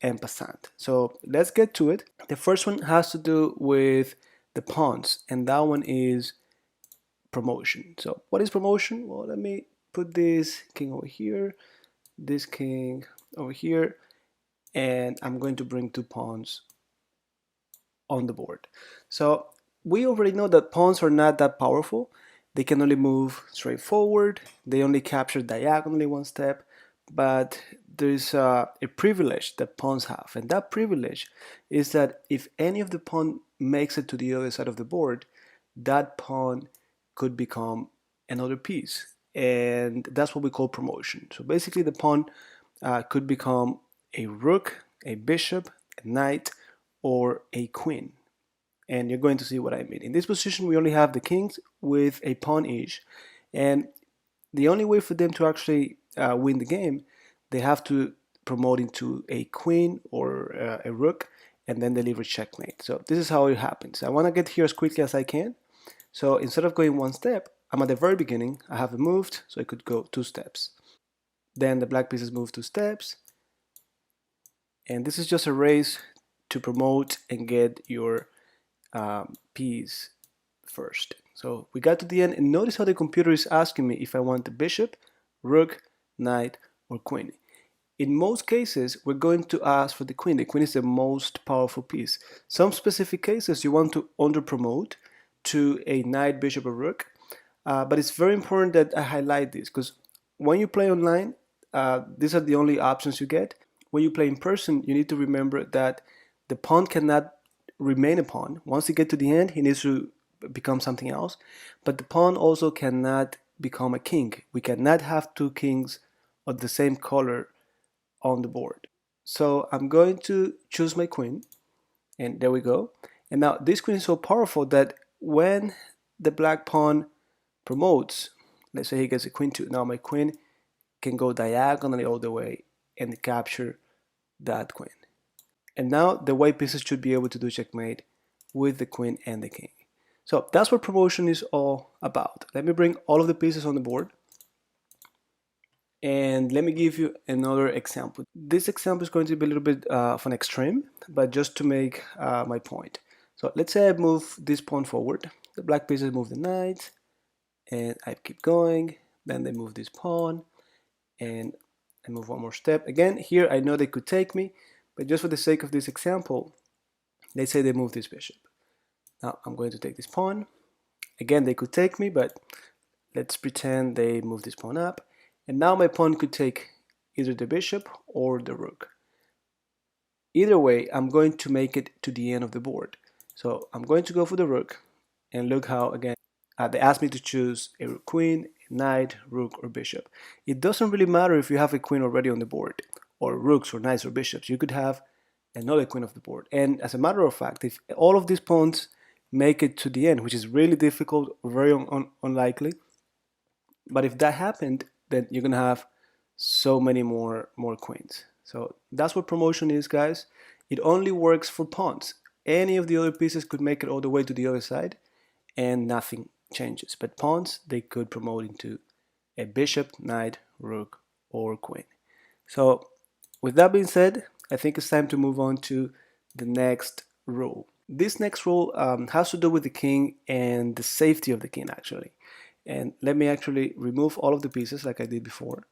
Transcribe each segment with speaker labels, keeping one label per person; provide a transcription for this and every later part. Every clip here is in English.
Speaker 1: and Passant. So let's get to it. The first one has to do with the pawns, and that one is promotion. So what is promotion? Well, let me put this king over here, this king over here, and I'm going to bring 2 pawns on the board. So we already know that pawns are not that powerful. They can only move straight forward. They only capture diagonally 1 step, but there's a privilege that pawns have, and that privilege is that if any of the pawn makes it to the other side of the board, that pawn could become another piece, and that's what we call promotion. So basically the pawn could become a rook, a bishop, a knight, or a queen. And you're going to see what I mean. In this position, we only have the kings with a pawn each, and the only way for them to actually win the game, they have to promote into a queen or a rook, and then deliver checkmate. So this is how it happens. I want to get here as quickly as I can. So instead of going 1 step, I'm at the very beginning. I have it moved, so I could go 2 steps. Then the black pieces move 2 steps, and this is just a race to promote and get your piece first. So we got to the end, and notice how the computer is asking me if I want the bishop, rook, knight, or queen. In most cases, we're going to ask for the queen. The queen is the most powerful piece. Some specific cases you want to under promote to a knight, bishop, or rook, but it's very important that I highlight this, because when you play online, these are the only options you get. When you play in person, you need to remember that the pawn cannot remain a pawn. Once you get to the end, he needs to become something else. But the pawn also cannot become a king. We cannot have 2 kings of the same color on the board. So I'm going to choose my queen, and there we go. And now this queen is so powerful that when the black pawn promotes, let's say he gets a queen 2, now my queen can go diagonally all the way and capture that queen. And now the white pieces should be able to do checkmate with the queen and the king. So that's what promotion is all about. Let me bring all of the pieces on the board, and let me give you another example. This example is going to be a little bit of an extreme, but just to make my point. So let's say I move this pawn forward. The black pieces move the knight, and I keep going. Then they move this pawn, and I move 1 more step. Again, here I know they could take me, but just for the sake of this example, let's say they move this bishop. Now I'm going to take this pawn. Again, they could take me, but let's pretend they move this pawn up. And now my pawn could take either the bishop or the rook. Either way, I'm going to make it to the end of the board. So I'm going to go for the rook, and look how, again, they asked me to choose a queen, knight, rook, or bishop. It doesn't really matter if you have a queen already on the board, or rooks, or knights, or bishops. You could have another queen of the board. And as a matter of fact, if all of these pawns make it to the end, which is really difficult, very unlikely, but if that happened, then you're gonna have so many more queens. So that's what promotion is, guys. It only works for pawns. Any of the other pieces could make it all the way to the other side, and nothing changes. But pawns, they could promote into a bishop, knight, rook, or queen. So with that being said, I think it's time to move on to the next rule. This next rule has to do with the king and the safety of the king, actually. And let me actually remove all of the pieces like I did before,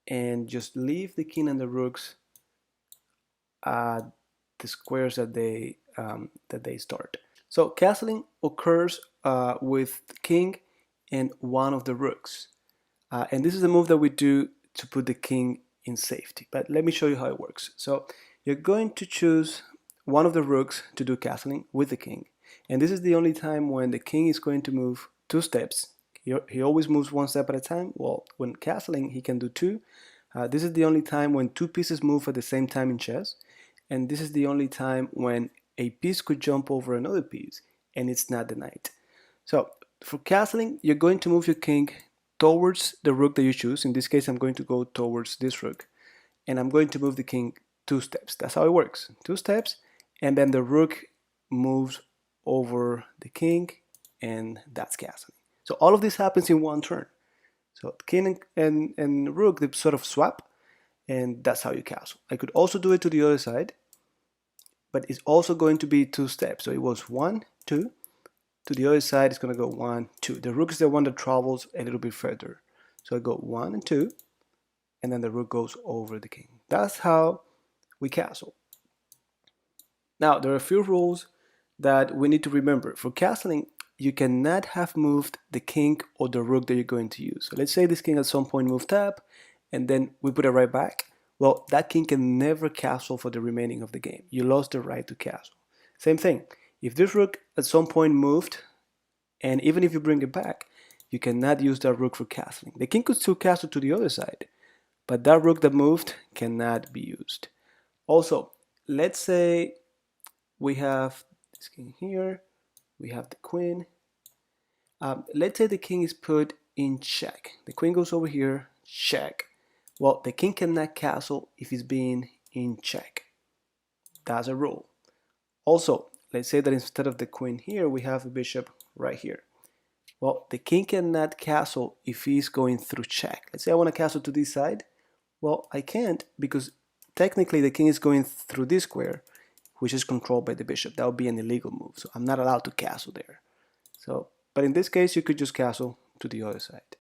Speaker 1: and just leave the king and the rooks at the squares that they start. So castling occurs with the king and one of the rooks, and this is the move that we do to put the king in safety. But let me show you how it works. So you're going to choose one of the rooks to do castling with the king, and this is the only time when the king is going to move 2 steps. He always moves 1 step at a time. Well, when castling, he can do 2. This is the only time when 2 pieces move at the same time in chess, and this is the only time when a piece could jump over another piece, and it's not the knight. So for castling, you're going to move your king towards the rook that you choose. In this case, I'm going to go towards this rook, and I'm going to move the king 2 steps. That's how it works. 2 steps, and then the rook moves over the king, and that's castling. So all of this happens in 1 turn. So king and rook, they sort of swap, and that's how you castle. I could also do it to the other side, but it's also going to be 2 steps. So it was 1, 2. To the other side, it's going to go 1, 2. The rook is the one that travels a little bit further. So I go 1 and 2, and then the rook goes over the king. That's how we castle. Now, there are a few rules that we need to remember. For castling, you cannot have moved the king or the rook that you're going to use. So let's say this king at some point moved up, and then we put it right back. Well, that king can never castle for the remaining of the game. You lost the right to castle. Same thing. If this rook at some point moved, and even if you bring it back, you cannot use that rook for castling. The king could still castle to the other side, but that rook that moved cannot be used. Also, let's say we have this king here, we have the queen. Let's say the king is put in check. The queen goes over here, check. Well, the king cannot castle if he's being in check. That's a rule. Also, let's say that instead of the queen here, we have the bishop right here. Well, the king cannot castle if he's going through check. Let's say I want to castle to this side. Well, I can't because technically the king is going through this square, which is controlled by the bishop. That would be an illegal move, so I'm not allowed to castle there. But in this case, you could just castle to the other side.